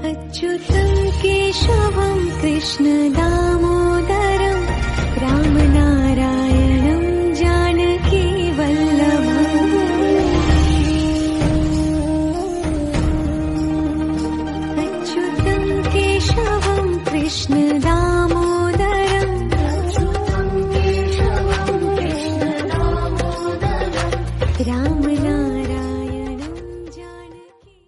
अच्युतं केशवं कृष्णदामोदरं रामनारायणं जानकीवल्लभम् अच्युतं केशवं कृष्णदामोदरं रामनारायणं जानकी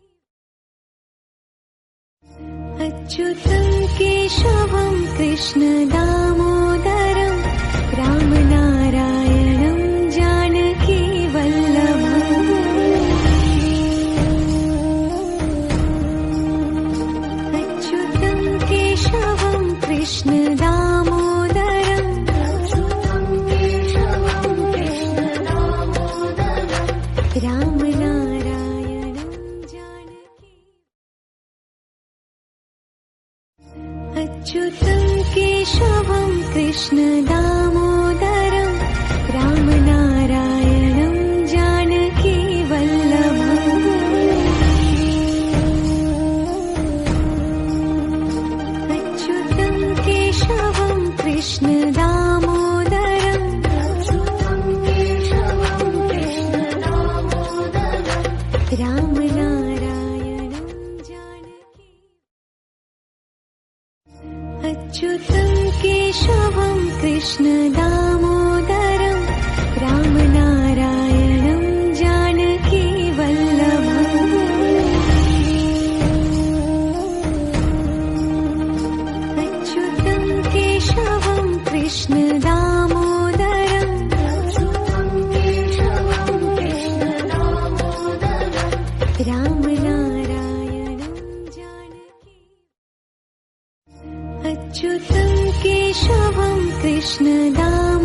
अच्युतं केशवं कृष्णदामोदरं रामनारायणं जानकीवल्लभम् अच्युतं केशवं कृष्णदामोदरं रामनारायणं जानकी अच्युतं केशवं कृष्णदामोदरं रामनारायणं जानकीवल्लभम् अच्युतं केशवं कृष्णदामोदरं रामनारायणं जानकी अच्युतं केशवं कृष्णदामोदरं रामनारायणं जानकीवल्लभम् अच्युतं केशवं कृष्णदामोदरं रामनारायणं जानकी अच्युतं केशवं कृष्णदामोदरं